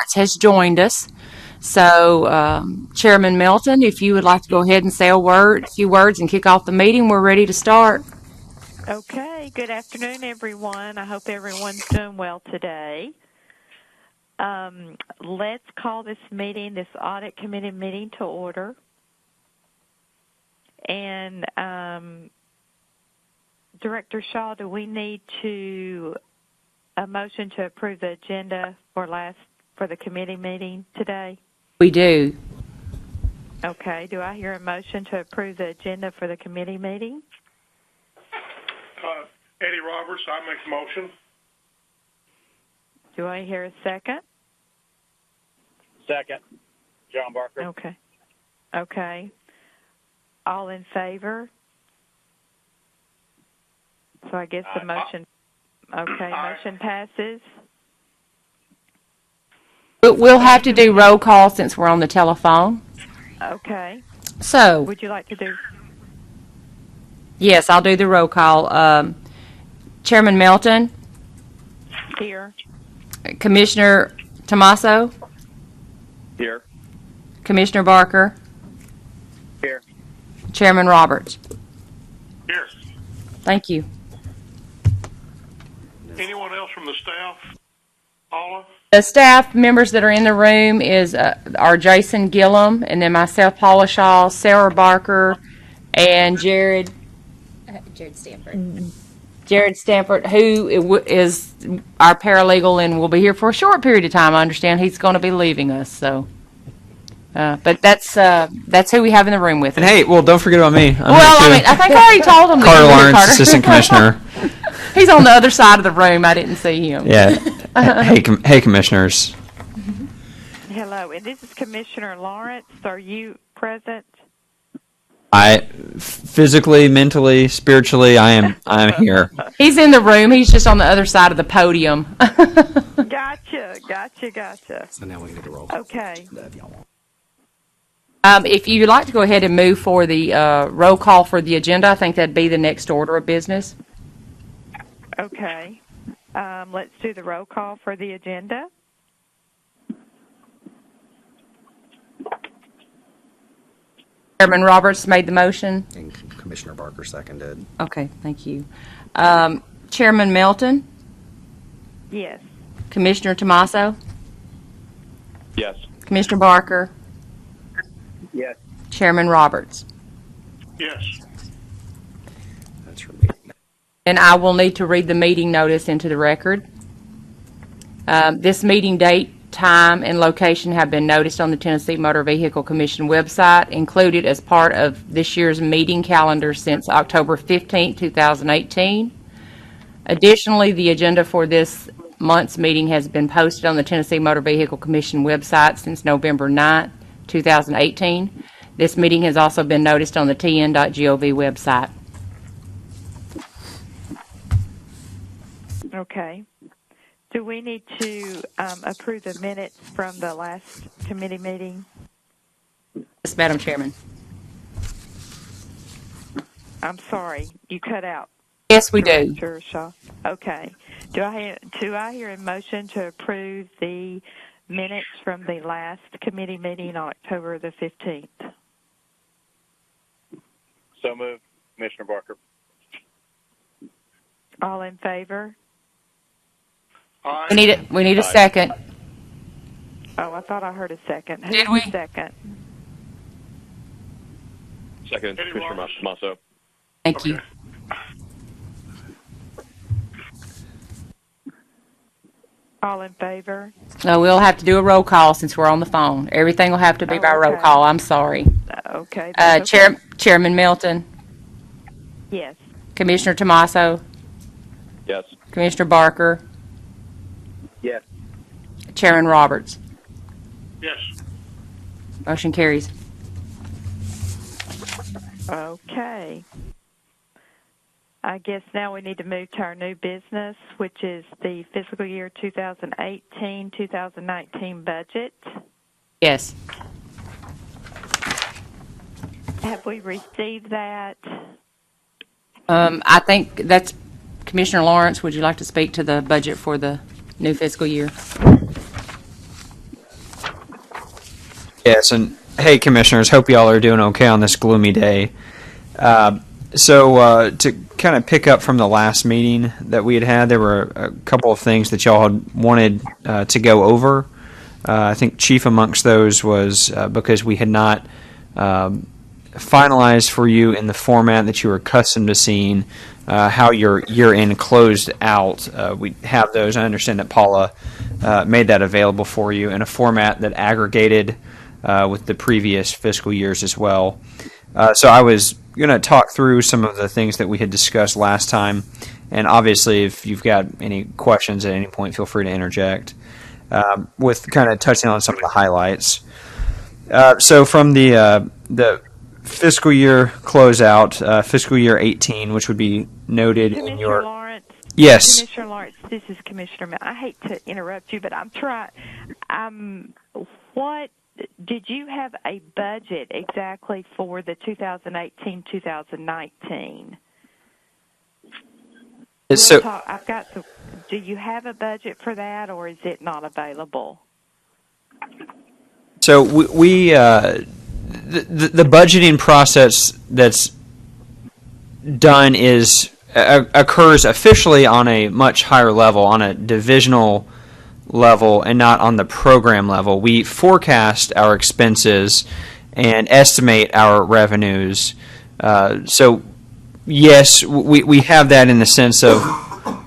Lawrence has joined us. So, Chairman Melton, if you would like to go ahead and say a few words and kick off the meeting, we're ready to start. Okay, good afternoon, everyone. I hope everyone's doing well today. Let's call this Audit Committee meeting to order. And Director Shaw, do we need a motion to approve the agenda for the committee meeting today? We do. Okay, do I hear a motion to approve the agenda for the committee meeting? Eddie Roberts, I make the motion. Do I hear a second? Second, John Barker. Okay. All in favor? So I guess the motion, motion passes. We'll have to do roll call since we're on the telephone. Okay. So, would you like to do? Yes, I'll do the roll call. Chairman Melton? Here. Commissioner Tomaso? Here. Commissioner Barker? Here. Chairman Roberts? Here. Thank you. Anyone else from the staff? Paula? The staff members that are in the room are Jason Gillum, and then myself, Paula Shaw, Sarah Barker, and Jared Stanford. Jared Stanford, who is our paralegal and will be here for a short period of time. I understand he's going to be leaving us. So, but that's who we have in the room with us. And hey, well, don't forget about me. I think I already told him. Carter Lawrence, Assistant Commissioner. He's on the other side of the room. I didn't see him. Yeah. Hey, Commissioners. Hello, and this is Commissioner Lawrence. Are you present? I physically, mentally, spiritually, I am here. He's in the room. He's just on the other side of the podium. Gotcha. So now we need to roll call. Okay. If you'd like to go ahead and move for the roll call for the agenda, I think that'd be the next order of business. Okay. Let's do the roll call for the agenda. Chairman Roberts made the motion. And Commissioner Barker seconded. Okay, thank you. Chairman Melton? Yes. Commissioner Tomaso? Yes. Commissioner Barker? Yes. Chairman Roberts? Yes. That's for me. And I will need to read the meeting notice into the record. This meeting date, time, and location have been noticed on the Tennessee Motor Vehicle Commission website, included as part of this year's meeting calendar since October 15, 2018. Additionally, the agenda for this month's meeting has been posted on the Tennessee Motor Vehicle Commission website since November 9, 2018. This meeting has also been noticed on the tn.gov website. Okay. Do we need to approve the minutes from the last committee meeting? Yes, Madam Chairman. I'm sorry, you cut out. Yes, we do. Director Shaw. Okay. Do I hear a motion to approve the minutes from the last committee meeting on October the 15th? So moved, Commissioner Barker. All in favor? Aye. We need a second. Oh, I thought I heard a second. Did Who's we? the second? Second, Eddie Commissioner Roberts. Masso. Thank you. All in favor? No, we'll have to do a roll call since we're on the phone. Everything will have to be by roll okay. call. I'm sorry. Okay. that's okay. Chairman Melton, Yes. Commissioner Tomaso, Yes. Commissioner Barker, Yes. Chairman Roberts. Yes. Motion carries. Okay. I guess now we need to move to our new business, which is the fiscal year 2018-2019 budget. Yes. Have we received that? I think that's Commissioner Lawrence. Would you like to speak to the budget for the new fiscal year? Yes, and hey, commissioners, hope y'all are doing okay on this gloomy day. So to kind of pick up from the last meeting that we had, there were a couple of things that y'all had wanted to go over. I think chief amongst those was because we had not finalized for you in the format that you were accustomed to seeing how your year-end closed out. We have those. I understand that Paula made that available for you in a format that aggregated with the previous fiscal years as well. So I was going to talk through some of the things that we had discussed last time, and obviously if you've got any questions at any point, feel free to interject with kind of touching on some of the highlights. So from the fiscal year closeout, fiscal year 18, which would be noted in your... Lawrence. Yes. Commissioner Lawrence, this is Commissioner Mel. I hate to interrupt you, but I'm trying. What did you have a budget exactly for the 2018-2019? So I've got the. Do you have a budget for that, or is it not available? So we the budgeting process that's done is occurs officially on a much higher level, on a divisional level, and not on the program level. We forecast our expenses and estimate our revenues. So yes, we have that in the sense of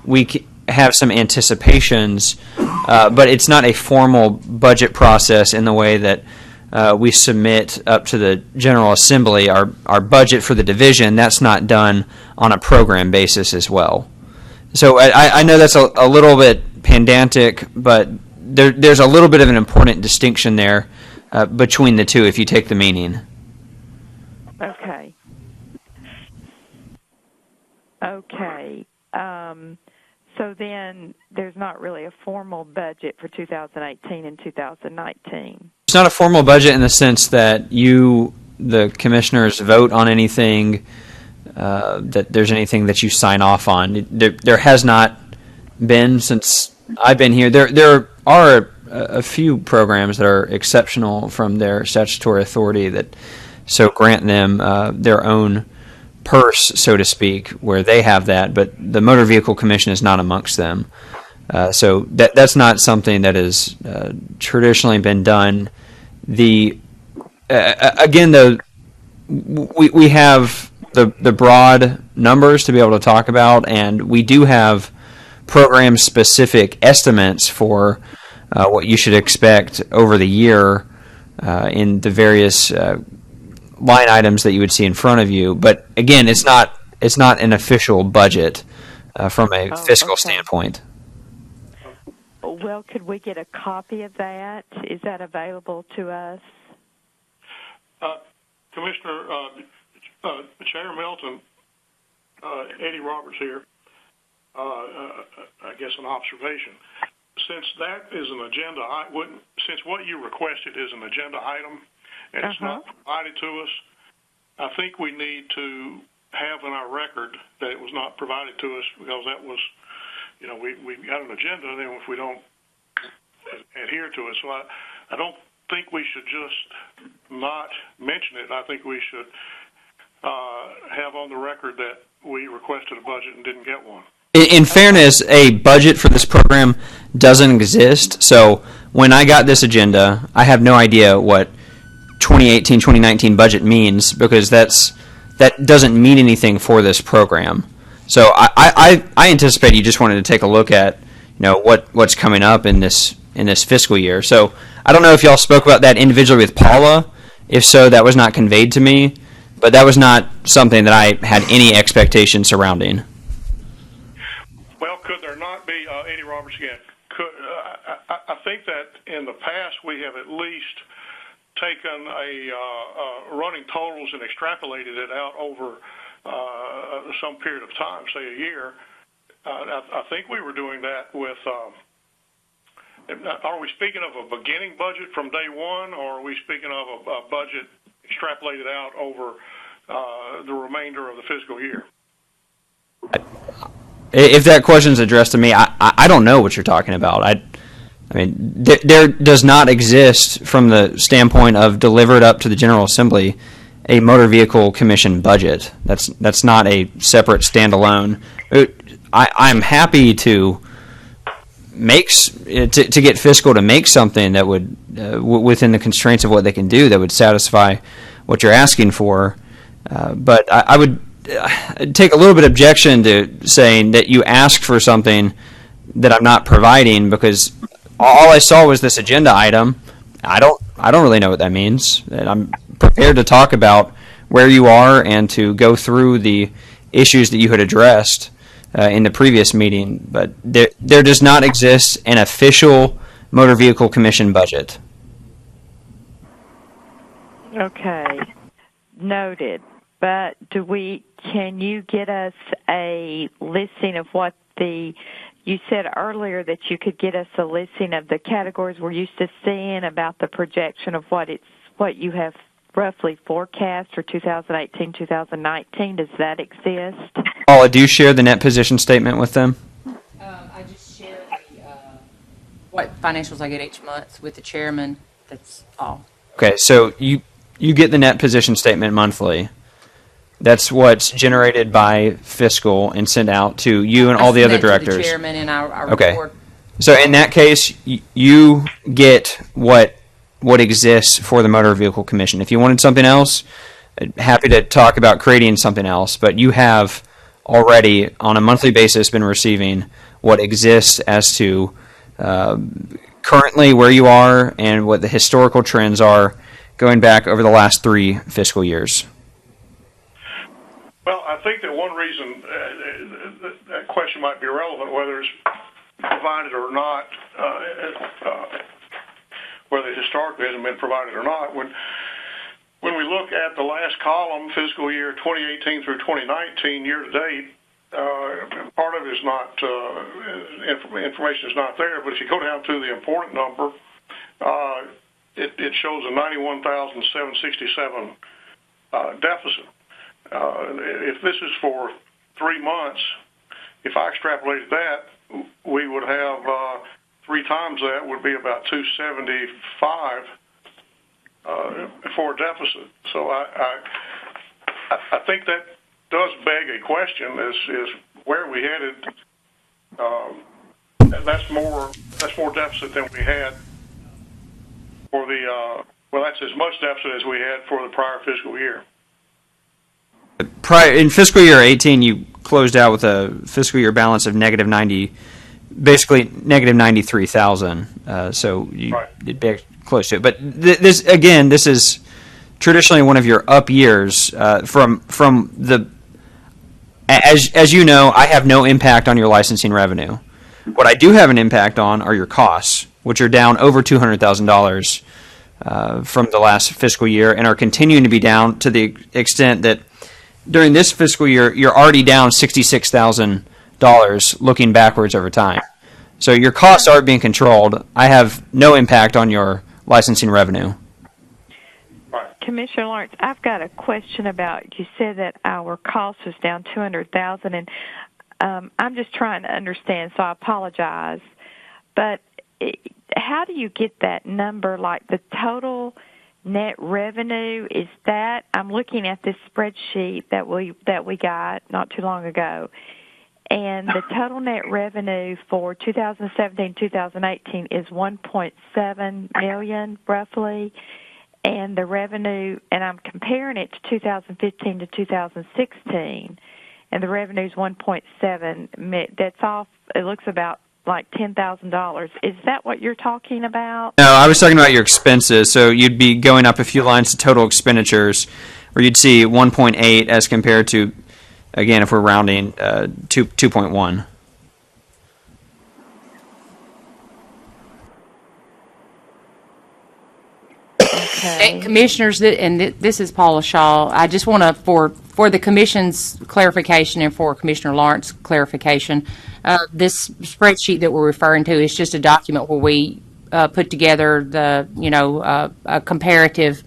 we have some anticipations, but it's not a formal budget process in the way that we submit up to the General Assembly our budget for the division. That's not done on a program basis as well. So I know that's a little bit pedantic, but there's a little bit of an important distinction there between the two if you take the meaning. Okay. So then there's not really a formal budget for 2018 and 2019. It's not a formal budget in the sense that you, the commissioners, vote on anything, that there's anything that you sign off on. There has not been since I've been here. There are a few programs that are exceptional from their statutory authority that so grant them their own purse, so to speak, where they have that, but the Motor Vehicle Commission is not amongst them. So that's not something that has traditionally been done. Again, though, we have the broad numbers to be able to talk about, and we do have program-specific estimates for what you should expect over the year in the various line items that you would see in front of you. But again, it's not an official budget from a fiscal standpoint. Well, could we get a copy of that? Is that available to us? Commissioner, Chair Melton, Eddie Roberts here. I guess an observation. Since that is an agenda, since what you requested is an agenda item and it's not provided to us, I think we need to have in our record that it was not provided to us, because that was, we got an agenda, and then if we don't adhere to it. So I don't think we should just not mention it. I think we should have on the record that we requested a budget and didn't get one. In fairness, a budget for this program doesn't exist. So when I got this agenda, I have no idea what 2018-2019 budget means, because that doesn't mean anything for this program. So I anticipate you just wanted to take a look at what's coming up in this fiscal year. So I don't know if y'all spoke about that individually with Paula. If so, that was not conveyed to me, but that was not something that I had any expectation surrounding. Well, could there not be, Eddie Roberts again, I think that in the past we have at least taken running totals and extrapolated it out over some period of time, say a year. I think we were doing that with, are we speaking of a beginning budget from day one, or are we speaking of a budget extrapolated out over the remainder of the fiscal year? If that question's addressed to me, I don't know what you're talking about. I mean, there does not exist, from the standpoint of delivered up to the General Assembly, a motor vehicle commission budget. That's not a separate standalone. I'm happy to to get fiscal to make something that would, within the constraints of what they can do, that would satisfy what you're asking for. But I would take a little bit of objection to saying that you asked for something that I'm not providing, because all I saw was this agenda item. I don't really know what that means. And I'm prepared to talk about where you are and to go through the issues that you had addressed in the previous meeting. But there does not exist an official motor vehicle commission budget. Okay, noted. But can you get us a listing of what you said earlier that you could get us a listing of the categories we're used to seeing, about the projection of what you have roughly forecast for 2018, 2019? Does that exist? Paula, do you share the net position statement with them? I just share what financials I get each month with the chairman. That's all. Okay, so you get the net position statement monthly. That's what's generated by fiscal and sent out to you and all the other directors. To the chairman, and I okay. report. So in that case, you get what exists for the Motor Vehicle Commission. If you wanted something else, happy to talk about creating something else. But you have already, on a monthly basis, been receiving what exists as to currently where you are and what the historical trends are going back over the last 3 fiscal years. Well, I think that one reason that question might be relevant, whether it's provided or not, whether it historically hasn't been provided or not. When we look at the last column, fiscal year 2018 through 2019, year to date, part of it is not, information is not there, but if you go down to the important number, it shows a 91,767 deficit. If this is for 3 months, if I extrapolated that, we would have 3 times that would be about 275 for a deficit. So I think that does beg a question: is where we headed? That's more deficit than we had for the that's as much deficit as we had for the prior fiscal year. In fiscal year 18, you closed out with a fiscal year balance of basically negative 93,000. So you'd be close to it. But this is traditionally one of your up years from the. As you know, I have no impact on your licensing revenue. What I do have an impact on are your costs, which are down over $200,000 from the last fiscal year, and are continuing to be down to the extent that during this fiscal year, you're already down $66,000 looking backwards over time. So your costs are being controlled. I have no impact on your licensing revenue. Commissioner Lawrence, I've got a question about, you said that our cost was down $200,000, and I'm just trying to understand, so I apologize. But how do you get that number, like the total net revenue? Is that, I'm looking at this spreadsheet that we got not too long ago, and the total net revenue for 2017-2018 is $1.7 million roughly, and the revenue, and I'm comparing it to 2015 to 2016, and the revenue is $1.7. That's off. It looks about like $10,000. Is that what you're talking about? No, I was talking about your expenses. So you'd be going up a few lines to total expenditures, where you'd see 1.8 as compared to, again, if we're rounding, 2.1. Okay. Commissioners, and this is Paula Shaw. I just want to, for the Commission's clarification and for Commissioner Lawrence's clarification, this spreadsheet that we're referring to is just a document where we put together a comparative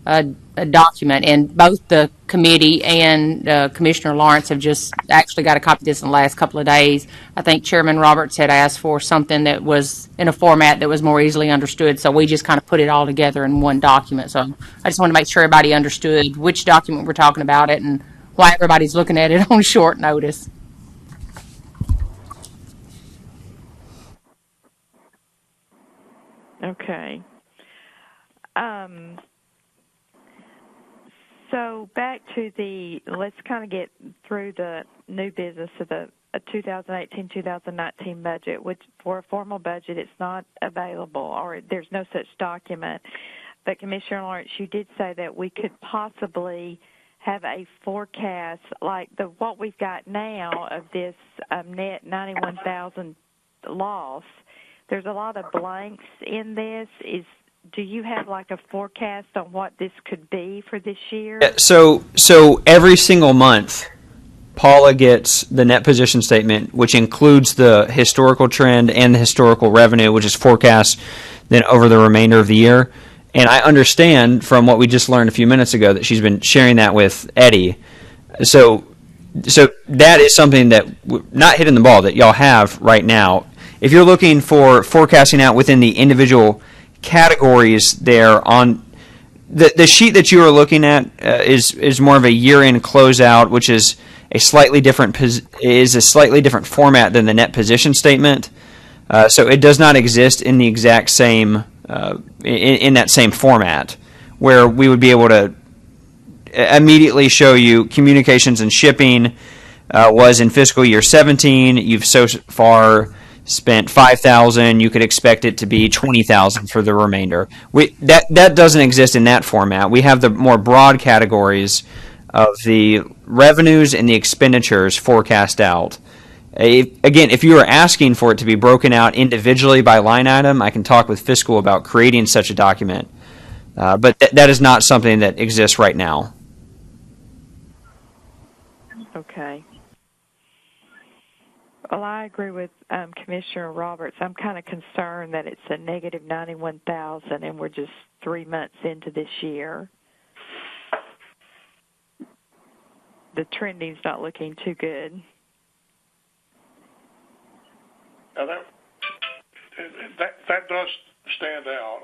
a document, and both the committee and Commissioner Lawrence have just actually got a copy of this in the last couple of days. I think Chairman Roberts had asked for something that was in a format that was more easily understood, so we just kind of put it all together in one document. So I just want to make sure everybody understood which document we're talking about it and why everybody's looking at it on short notice. Okay. So back to let's kind of get through the new business of the 2018-2019 budget, which for a formal budget, it's not available or there's no such document. But Commissioner Lawrence, you did say that we could possibly have a forecast like what we've got now of this net 91,000 loss. There's a lot of blanks in this. Do you have like a forecast on what this could be for this year? So every single month, Paula gets the net position statement, which includes the historical trend and the historical revenue, which is forecast then over the remainder of the year. And I understand from what we just learned a few minutes ago that she's been sharing that with Eddie. So that is something that not hitting the ball that y'all have right now. If you're looking for forecasting out within the individual categories there on the sheet that you are looking at is more of a year-end closeout, which is a slightly different format than the net position statement. So it does not exist in the exact same in that same format, where we would be able to immediately show you communications and shipping was in fiscal year 17. You've so far spent $5,000. You could expect it to be $20,000 for the remainder. That doesn't exist in that format. We have the more broad categories of the revenues and the expenditures forecast out. Again, if you are asking for it to be broken out individually by line item, I can talk with fiscal about creating such a document. But that is not something that exists right now. Okay. Well, I agree with Commissioner Roberts. I'm kind of concerned that it's a negative 91,000 and we're just 3 months into this year. The trending's not looking too good. Now that does stand out.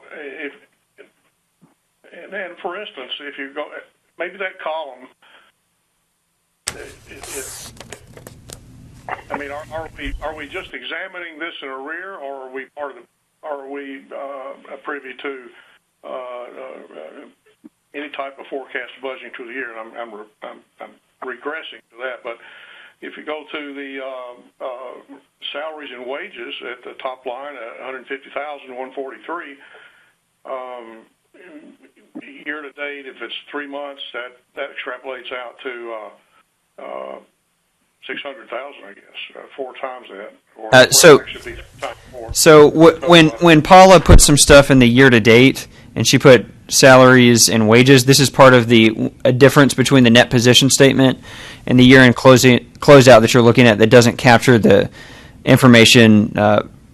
And for instance, if you go, maybe that column, I mean, are we just examining this in arrear, or are we privy to any type of forecast budgeting through the year? And I'm regressing to that, but if you go to the salaries and wages at the top line, 150,143, year to date, if it's 3 months, that extrapolates out to 600,000, I guess, 4 times that. Or should be times 4. So when Paula put some stuff in the year to date, and she put salaries and wages, this is part of a difference between the net position statement and the year-end closeout that you're looking at that doesn't capture the information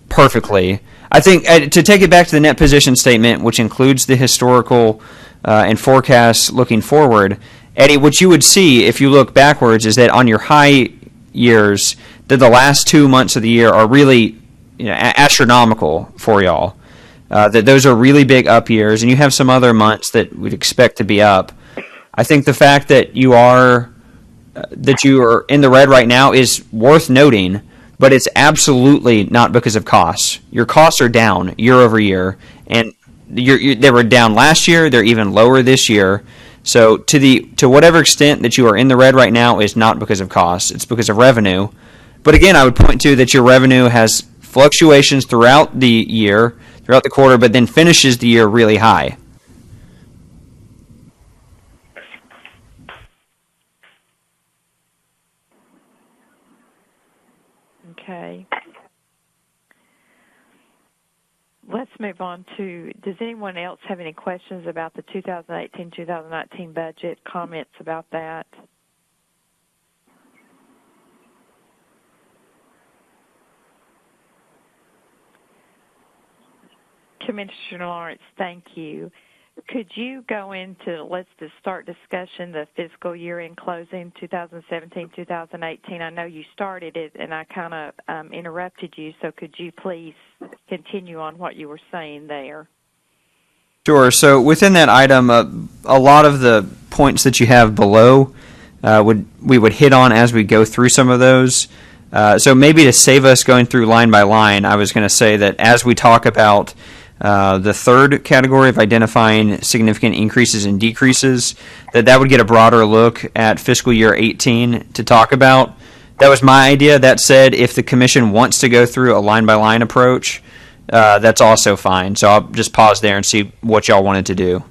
perfectly. I think to take it back to the net position statement, which includes the historical and forecasts looking forward, Eddie, what you would see if you look backwards is that on your high years, that the last 2 months of the year are really astronomical for y'all. That those are really big up years, and you have some other months that we'd expect to be up. I think the fact that you are in the red right now is worth noting, but it's absolutely not because of costs. Your costs are down year over year, and they were down last year. They're even lower this year. So to whatever extent that you are in the red right now is not because of costs. It's because of revenue. But again, I would point to that your revenue has fluctuations throughout the year, throughout the quarter, but then finishes the year really high. Okay. Let's move on to, does anyone else have any questions about the 2018-2019 budget, comments about that? Commissioner Lawrence, thank you. Could you go into, let's just start discussion, the fiscal year in closing 2017, 2018? I know you started it and I kind of interrupted you, so could you please continue on what you were saying there? Sure. So within that item, a lot of the points that you have below we would hit on as we go through some of those. So maybe to save us going through line by line, I was going to say that as we talk about the third category of identifying significant increases and decreases, that would get a broader look at fiscal year 18 to talk about. That was my idea. That said, if the commission wants to go through a line by line approach, that's also fine. So I'll just pause there and see what y'all wanted to do.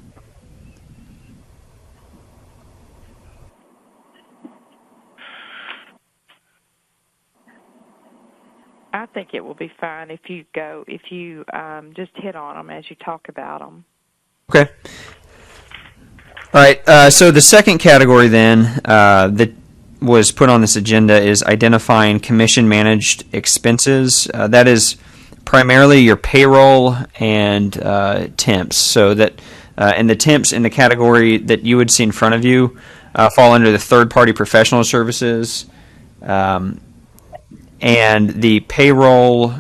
I think it will be fine if you just hit on them as you talk about them. Okay. All right. So the second category then that was put on this agenda is identifying commission-managed expenses. That is primarily your payroll and temps. So that and the temps in the category that you would see in front of you fall under the third-party professional services. And the payroll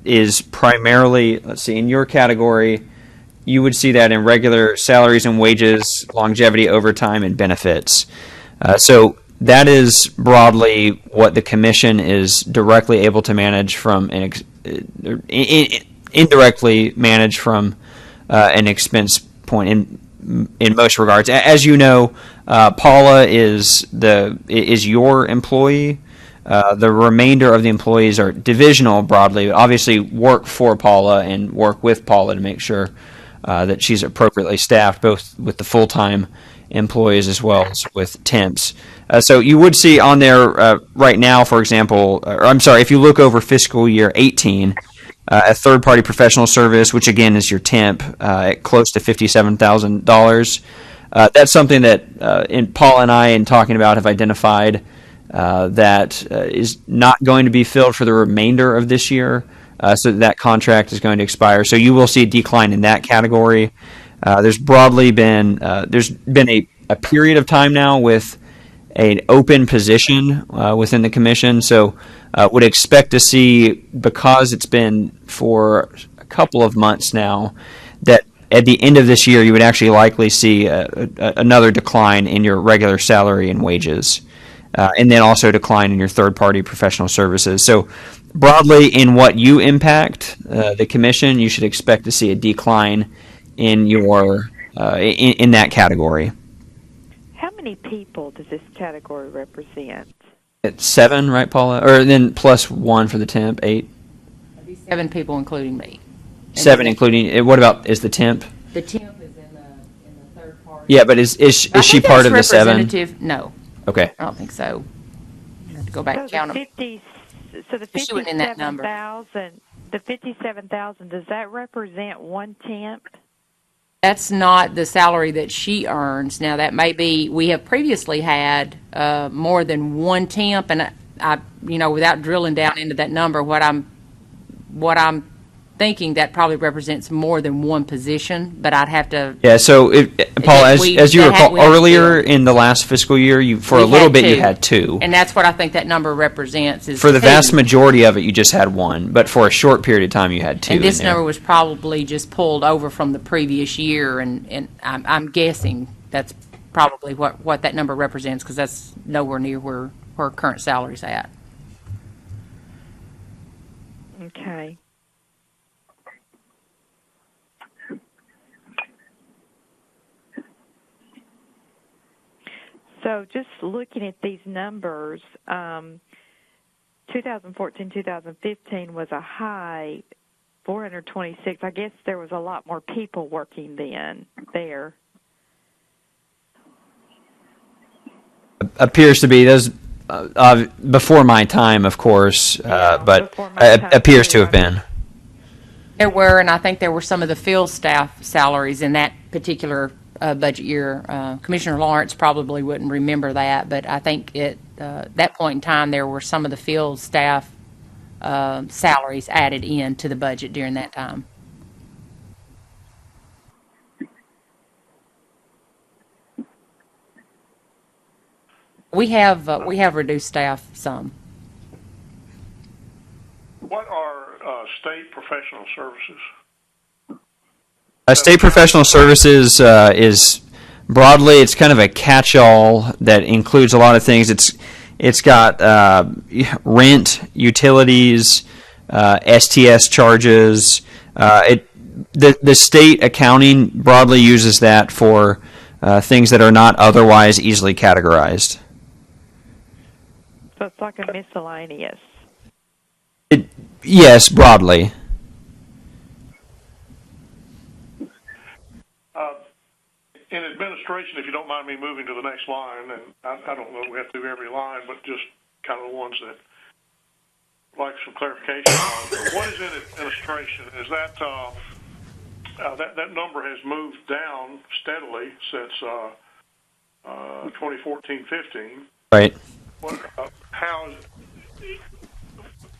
is primarily, let's see, in your category, you would see that in regular salaries and wages, longevity, overtime, and benefits. So that is broadly what the commission is directly able to manage from indirectly manage from an expense point in most regards. As you know, Paula is your employee. The remainder of the employees are divisional broadly, obviously work for Paula and work with Paula to make sure that she's appropriately staffed, both with the full-time employees as well as with temps. So you would see on there right now, for example, if you look over fiscal year 18, a third-party professional service, which again is your temp, at close to $57,000. That's something that Paul and I, in talking about, have identified that is not going to be filled for the remainder of this year, so that contract is going to expire. So you will see a decline in that category. There's been a period of time now with an open position within the commission, so would expect to see, because it's been for a couple of months now, that at the end of this year you would actually likely see another decline in your regular salary and wages. And then also decline in your third-party professional services. So broadly, in what you impact the commission, you should expect to see a decline in your in that category. How many people does this category represent? It's 7, right, Paula? Or then plus 1 for the temp, 8? 7 people, including me. 7, including. What about is the temp? The temp is in the third party. Yeah, but is she part of the 7? No. Okay. I don't think so. You have to go back and count them. So the She wasn't in that number. 57,000, does that represent one temp? That's not the salary that she earns. Now, that may be, we have previously had more than one temp, and I without drilling down into that number, what I'm thinking that probably represents more than one position, but I'd have to. Yeah. So, Paul, as you recall, earlier in the last fiscal year, you had 2, and that's what I think that number represents. Is for the vast majority of it, you just had 1, but for a short period of time, you had 2. And this number was probably just pulled over from the previous year, and I'm guessing that's probably what that number represents, because that's nowhere near where her current salary's at. Okay. So just looking at these numbers, 2014, 2015 was a high 426. I guess there was a lot more people working then there. Appears to be. Those before my time, of course, but appears to have been. There were, and I think there were some of the field staff salaries in that particular budget year. Commissioner Lawrence probably wouldn't remember that, but I think at that point in time there were some of the field staff salaries added in to the budget during that time. We have reduced staff some. What are state professional services? State professional services is broadly, it's kind of a catch-all that includes a lot of things. It's got rent, utilities, STS charges. The state accounting broadly uses that for things that are not otherwise easily categorized. So it's like a miscellaneous. Yes, broadly. In administration, if you don't mind me moving to the next line, and I don't know if we have to do every line, but just kind of the ones that like some clarification on. What is in administration? Is that that number has moved down steadily since 2014-15? Right.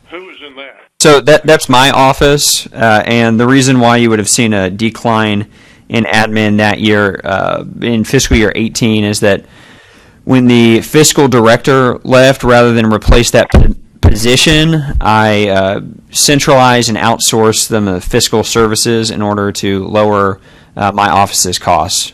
Who is in that? So that's my office, and the reason why you would have seen a decline in admin that year, in fiscal year 18, is that when the fiscal director left, rather than replace that position, I centralized and outsourced the fiscal services in order to lower my office's costs.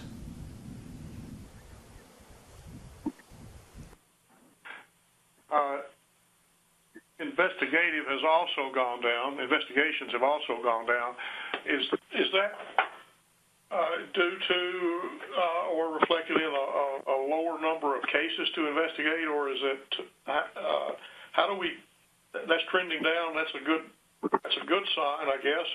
Investigative has also gone down. Investigations have also gone down. Is that due to or reflected in a lower number of cases to investigate, or is it how do we? That's trending down. That's a good sign, I guess.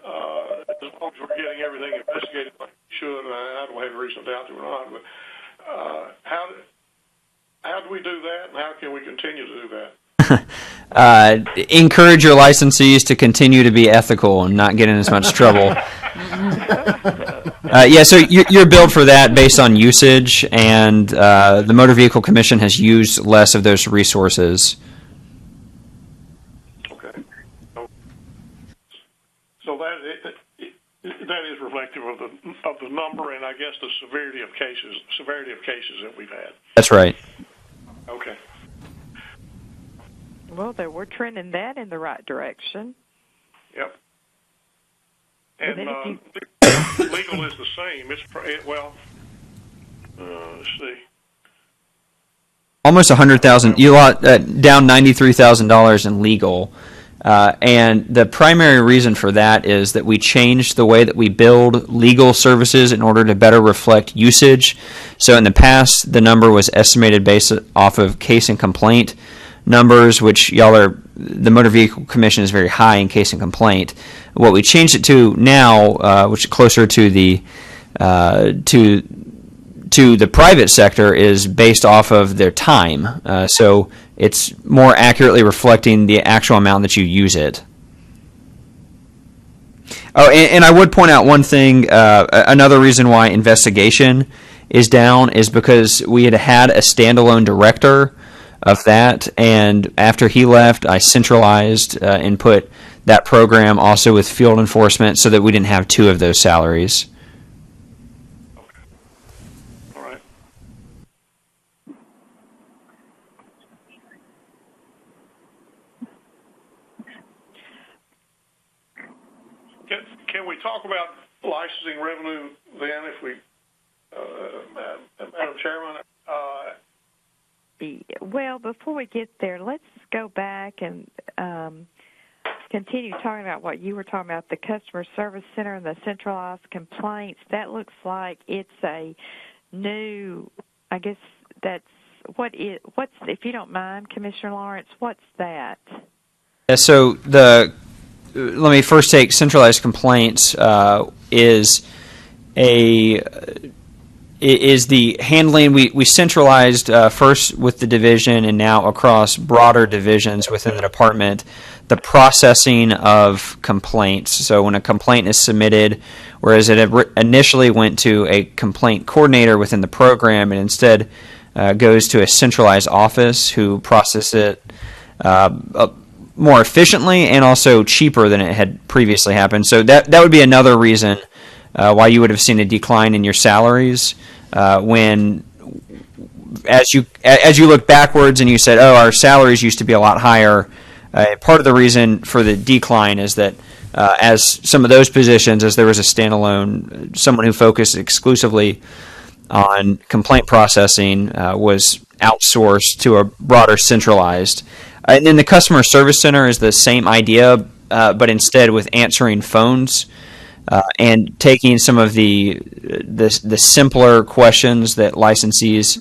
As long as we're getting everything investigated like we should, I don't have a reason to doubt that we're not. But how do we do that, and how can we continue to do that? Encourage your licensees to continue to be ethical and not get in as much trouble. So you're billed for that based on usage, and the Motor Vehicle Commission has used less of those resources. Okay. So that is reflective of the number, and I guess the severity of cases that we've had. That's right. Okay. Well, we're trending that in the right direction. Yep. And legal is the same. Let's see. Almost $100,000. You down $93,000 in legal, and the primary reason for that is that we changed the way that we build legal services in order to better reflect usage. So in the past, the number was estimated based off of case and complaint numbers, which the Motor Vehicle Commission is very high in case and complaint. What we changed it to now, which is closer to the private sector, is based off of their time. So it's more accurately reflecting the actual amount that you use it. Oh, and I would point out one thing. Another reason why investigation is down is because we had a standalone director of that, and after he left, I centralized and put that program also with field enforcement so that we didn't have two of those salaries. Okay. All right. Can we talk about licensing revenue then, if we, Madam Chairman? Well, before we get there, let's go back and continue talking about what you were talking about, the customer service center and the centralized complaints. That looks like it's a new, I guess that's, what's, if you don't mind, Commissioner Lawrence, what's that? Yeah, so let me first take centralized complaints is the handling. We centralized first with the division and now across broader divisions within the department, the processing of complaints. So when a complaint is submitted, whereas it initially went to a complaint coordinator within the program, it instead goes to a centralized office who process it more efficiently and also cheaper than it had previously happened. So that would be another reason why you would have seen a decline in your salaries when as you look backwards and you said, oh, our salaries used to be a lot higher. Part of the reason for the decline is that as some of those positions, as there was a standalone, someone who focused exclusively on complaint processing was outsourced to a broader centralized. And then the customer service center is the same idea, but instead with answering phones and taking some of the simpler questions that licensees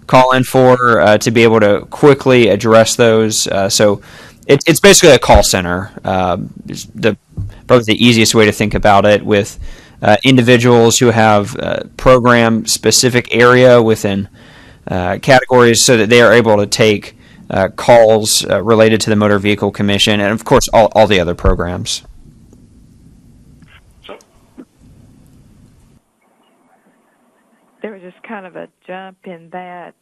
call in for to be able to quickly address those. So it's basically a call center. Probably the easiest way to think about it, with individuals who have program-specific area within categories, so that they are able to take calls related to the Motor Vehicle Commission and, of course, all the other programs. So, There was just kind of a jump in that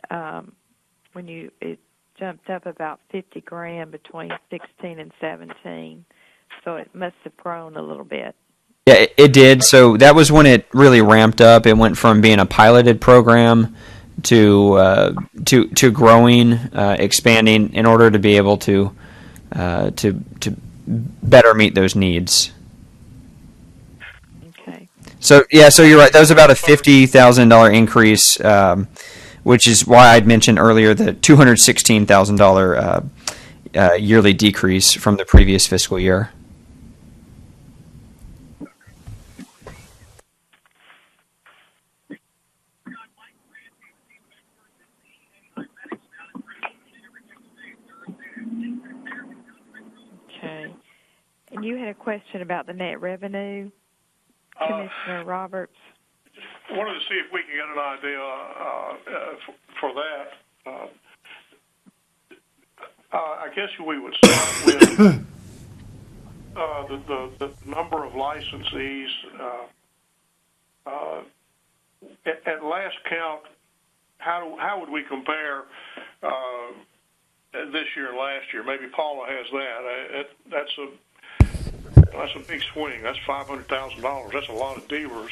when it jumped up about $50,000 between 16 and 17, so it must have grown a little bit. Yeah, it did. So that was when it really ramped up. It went from being a piloted program to growing, expanding in order to be able to better meet those needs. Okay. So yeah, so you're right. That was about a $50,000 increase, which is why I'd mentioned earlier the $216,000 yearly decrease from the previous fiscal year. Okay. And you had a question about the net revenue, Commissioner Roberts? wanted to see if we could get an idea for that. I guess we would start with the number of licensees. At last count, how would we compare this year and last year? Maybe Paula has that. That's a big swing. That's $500,000. That's a lot of dealers.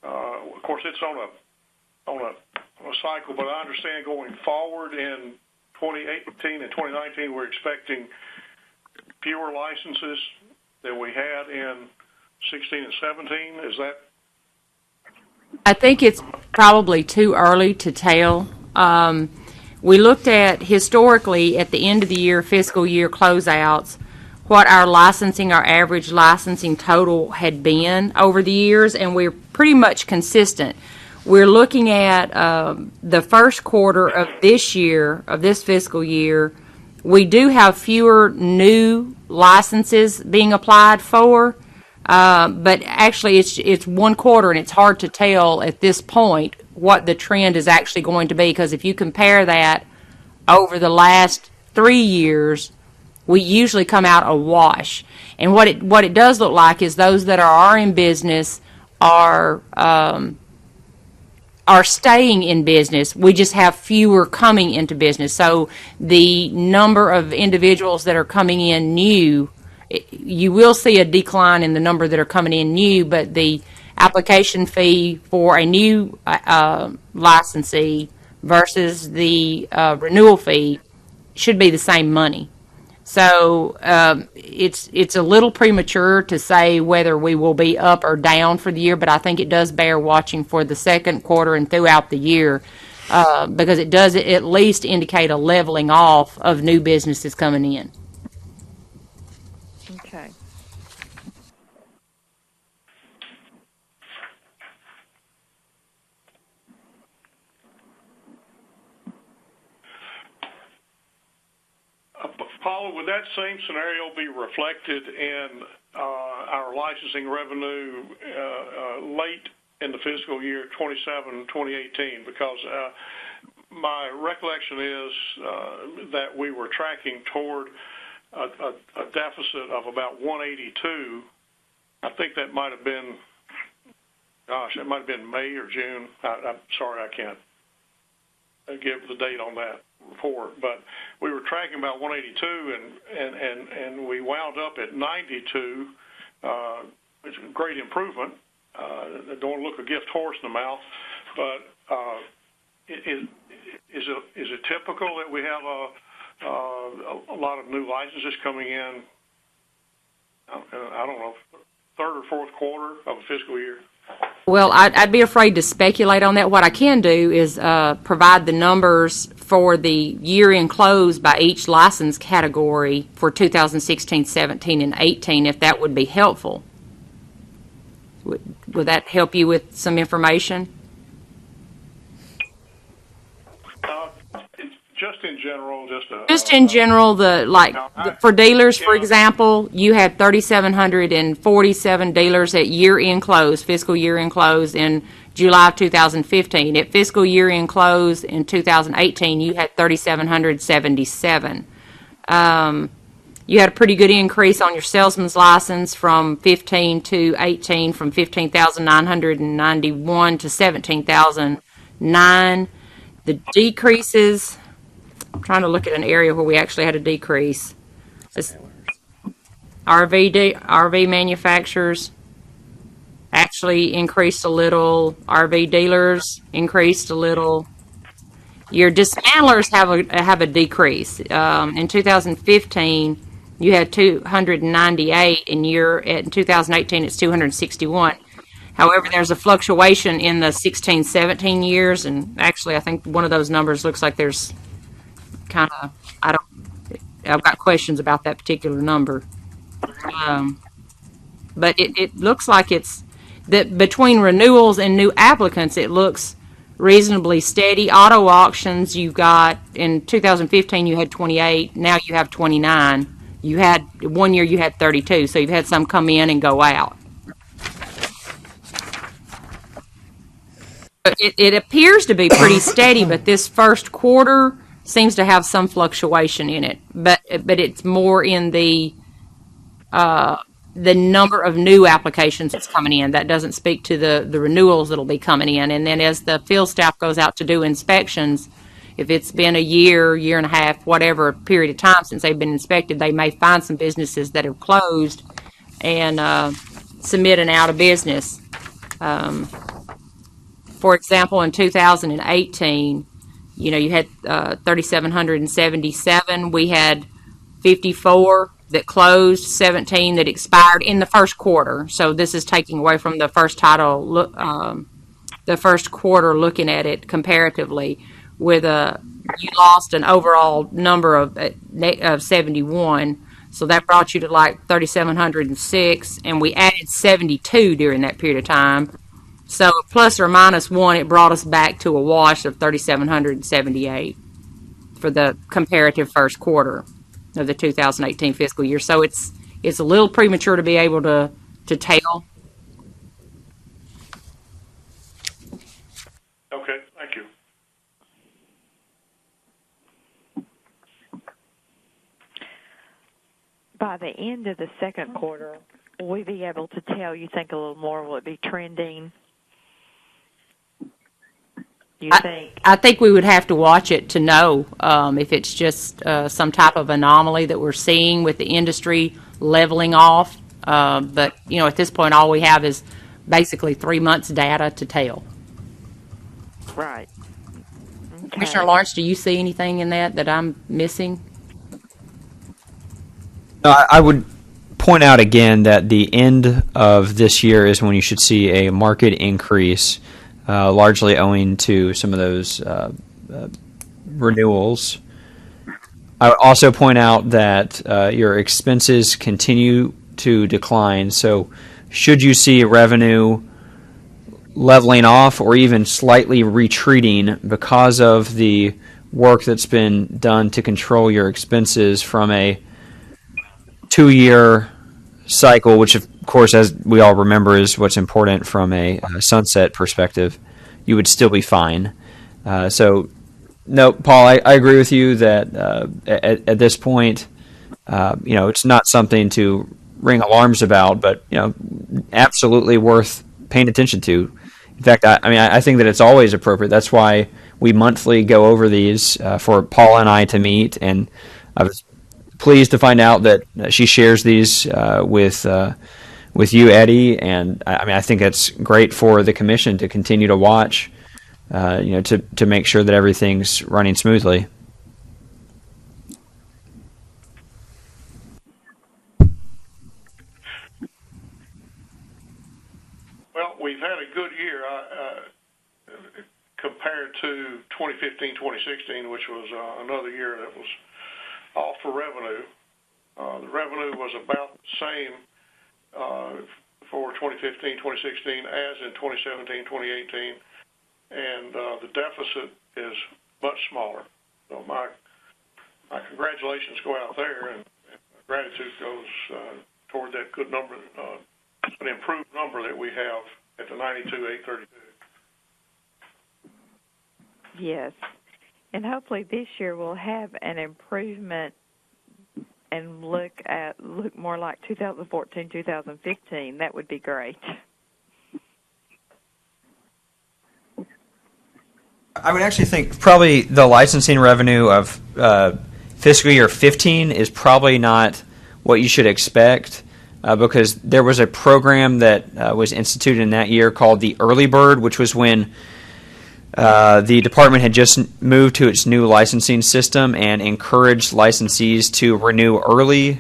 Of course, it's on a cycle, but I understand going forward in 2018 and 2019, we're expecting fewer licenses than we had in 16 and 17. Is that? I think it's probably too early to tell. We looked at historically at the end of the year, fiscal year closeouts, what our average licensing total had been over the years, and we're pretty much consistent. We're looking at the first quarter of this year, of this fiscal year. We do have fewer new licenses being applied for, but actually it's one quarter, and it's hard to tell at this point what the trend is actually going to be, because if you compare that over the last 3 years, we usually come out a wash. And what it does look like is those that are in business are staying in business. We just have fewer coming into business. So the number of individuals that are coming in new, you will see a decline in the number that are coming in new, but the application fee for a new licensee versus the renewal fee should be the same money. So it's a little premature to say whether we will be up or down for the year, but I think it does bear watching for the second quarter and throughout the year, because it does at least indicate a leveling off of new businesses coming in. Okay. Paula, would that same scenario be reflected in our licensing revenue late in the fiscal year 2018? Because my recollection is that we were tracking toward a deficit of about 182. I think that might have been, it might have been May or June. I'm sorry, I can't give the date on that report, but we were tracking about 182, and we wound up at 92. It's a great improvement. I don't want to look a gift horse in the mouth, but is it typical that we have a lot of new licenses coming in? I don't know, third or fourth quarter of a fiscal year? Well, I'd be afraid to speculate on that. What I can do is provide the numbers for the year-end close by each license category for 2016, 17, and 18, if that would be helpful. Would that help you with some information? Just in general, for dealers, for example, you had 3,747 dealers at year-end close, fiscal year-end close in July of 2015. At fiscal year-end close in 2018, you had 3,777. You had a pretty good increase on your salesman's license from 15 to 18, from 15,991 to 17,009. The decreases, I'm trying to look at an area where we actually had a decrease. RV manufacturers actually increased a little. RV dealers increased a little. Your dismantlers have a decrease. In 2015, you had 298, and in 2018 it's 261. However, there's a fluctuation in the 16, 17 years, and actually I think one of those numbers looks like there's I've got questions about that particular number. But it looks like it's that between renewals and new applicants, it looks reasonably steady. Auto auctions, you've got, in 2015 you had 28, now you have 29. You had, one year you had 32, so you've had some come in and go out. It appears to be pretty steady, but this first quarter seems to have some fluctuation in it. But it's more in the number of new applications that's coming in. That doesn't speak to the renewals that'll be coming in. And then as the field staff goes out to do inspections, if it's been a year and a half, whatever period of time since they've been inspected, they may find some businesses that have closed and submit an out of business. For example, in 2018, you had 3,777. We had 54 that closed, 17 that expired in the first quarter. So this is taking away from the first title, the first quarter, looking at it comparatively. You lost an overall number of 71. So that brought you to like 3,706, and we added 72 during that period of time. So plus or minus 1, it brought us back to a wash of 3,778 for the comparative first quarter of the 2018 fiscal year. So it's a little premature to be able to tell. Okay, thank you. By the end of the second quarter, will we be able to tell, you think, a little more? Will it be trending? I think we would have to watch it to know if it's just some type of anomaly that we're seeing with the industry leveling off. But, at this point, all we have is basically 3 months data to tell. Right. Okay. Commissioner Lawrence, do you see anything in that I'm missing? I would point out again that the end of this year is when you should see a market increase, largely owing to some of those renewals. I would also point out that your expenses continue to decline. So should you see revenue leveling off or even slightly retreating because of the work that's been done to control your expenses from a 2-year cycle, which of course, as we all remember, is what's important from a sunset perspective, you would still be fine. So, no, Paul, I agree with you that at this point, it's not something to ring alarms about, but absolutely worth paying attention to. In fact, I think that it's always appropriate. That's why we monthly go over these for Paul and I to meet, and I was pleased to find out that she shares these with you, Eddie, and I think it's great for the commission to continue to watch to make sure that everything's running smoothly. Well, we've had a good year compared to 2015, 2016, which was another year that was off for revenue. The revenue was about the same for 2015, 2016 as in 2017, 2018, and the deficit is much smaller. So my congratulations go out there, and gratitude goes toward that good number, an improved number that we have at the 92,832. Yes. And hopefully this year we'll have an improvement and look more like 2014, 2015. That would be great. I would actually think probably the licensing revenue of fiscal year 15 is probably not what you should expect because there was a program that was instituted in that year called the Early Bird, which was when the department had just moved to its new licensing system and encouraged licensees to renew early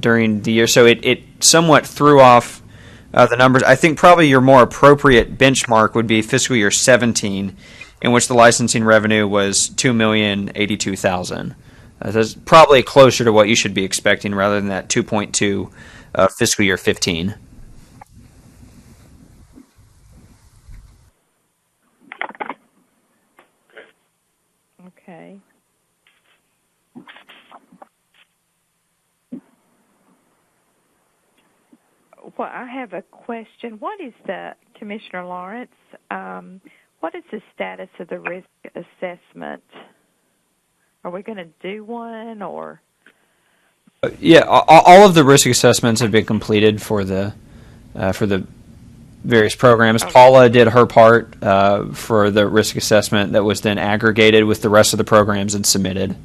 during the year. So it somewhat threw off the numbers. I think probably your more appropriate benchmark would be fiscal year 17, in which the licensing revenue was $2,082,000. That's probably closer to what you should be expecting rather than that 2.2 fiscal year 15. Okay. Well, I have a question. What is Commissioner Lawrence, what is the status of the risk assessment? Are we going to do one, or? Yeah, all of the risk assessments have been completed for the various programs. Okay. Paula did her part for the risk assessment that was then aggregated with the rest of the programs and submitted.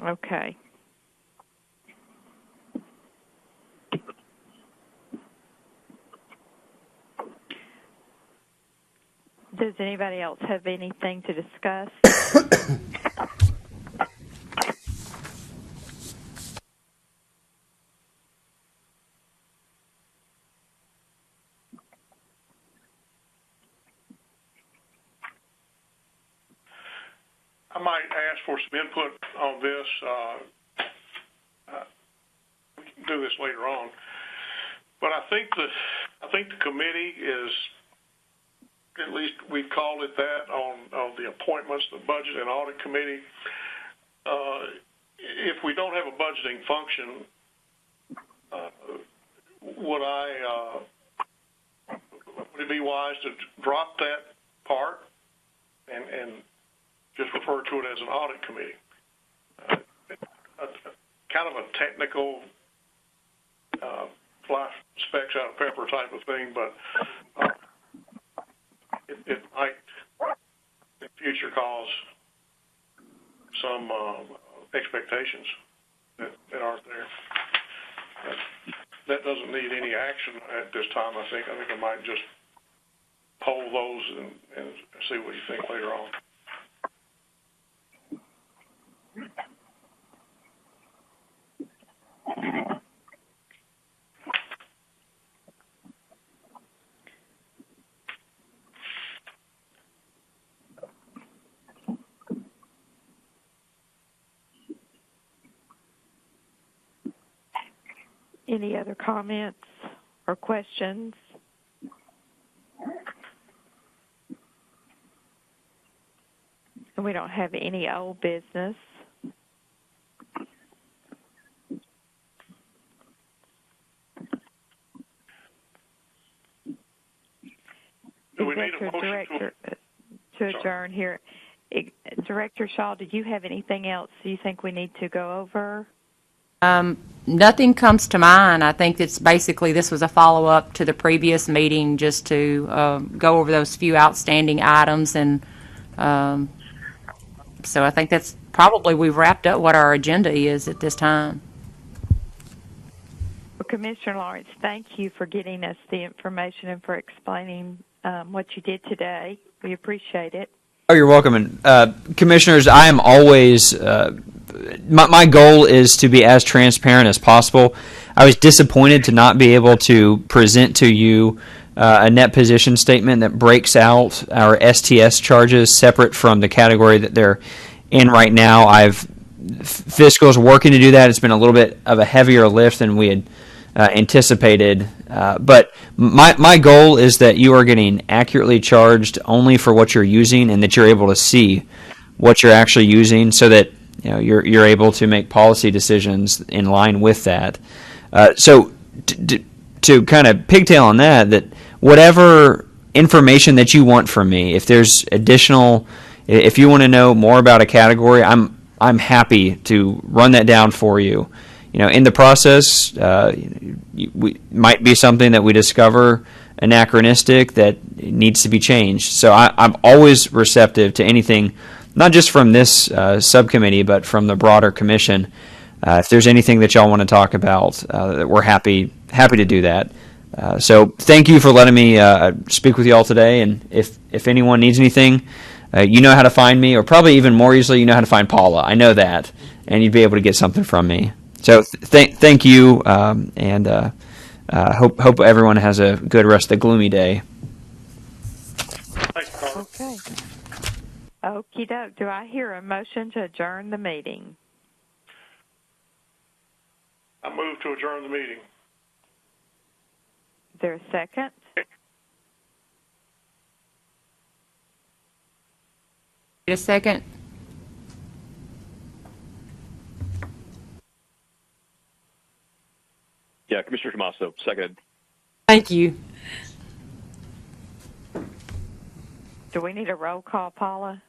Okay. Does anybody else have anything to discuss? I might ask for some input on this. We can do this later on, but I think the committee is, at least we've called it that on the appointments, the budget and audit committee. If we don't have a budgeting function, would it be wise to drop that part and just refer to it as an audit committee? Kind of a technical fly specks out of pepper type of thing, but it might in future cause some expectations that aren't there. That doesn't need any action at this time, I think. I think I might just poll those and see what you think later on. Any other comments or questions? And we don't have any old business. Do we need a motion Director, to adjourn here? Director Shaw, did you have anything else you think we need to go over? Nothing comes to mind. I think it's basically this was a follow-up to the previous meeting just to go over those few outstanding items. And so I think that's probably we've wrapped up what our agenda is at this time. Commissioner Lawrence, thank you for getting us the information and for explaining what you did today. We appreciate it. Oh, you're welcome. And commissioners, I am always my goal is to be as transparent as possible. I was disappointed to not be able to present to you a net position statement that breaks out our STS charges separate from the category that they're in right now. Fiscal is working to do that. It's been a little bit of a heavier lift than we had anticipated. But my goal is that you are getting accurately charged only for what you're using, and that you're able to see what you're actually using, so that you're able to make policy decisions in line with that. So to kind of pigtail on that whatever information that you want from me, if there's additional, if you want to know more about a category, I'm happy to run that down for you. In the process, we might be something that we discover anachronistic that needs to be changed. So I'm always receptive to anything, not just from this subcommittee, but from the broader commission. If there's anything that y'all want to talk about, we're happy to do that. So thank you for letting me speak with y'all today. And if anyone needs anything, you know how to find me, or probably even more easily, you know how to find Paula. I know that, and you'd be able to get something from me. So thank you, and hope everyone has a good rest of the gloomy day. Thanks, Carl. Okay. Okie doke. Do I hear a motion to adjourn the meeting? I move to adjourn the meeting. Is there a second? Wait a second. Yeah, Commissioner Tommaso, seconded. Thank you. Do we need a roll call, Paula?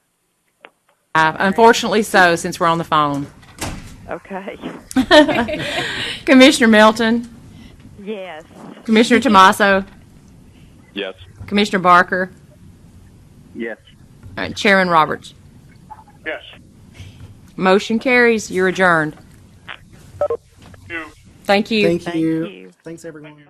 Unfortunately so, since we're on the phone. Okay. Commissioner Melton, Yes. Commissioner Tommaso, Yes. Commissioner Barker, Yes. all right, Chairman Roberts. Yes. Motion carries. You're adjourned. You. Thank you. Thank you. Thank you. Thanks, everyone.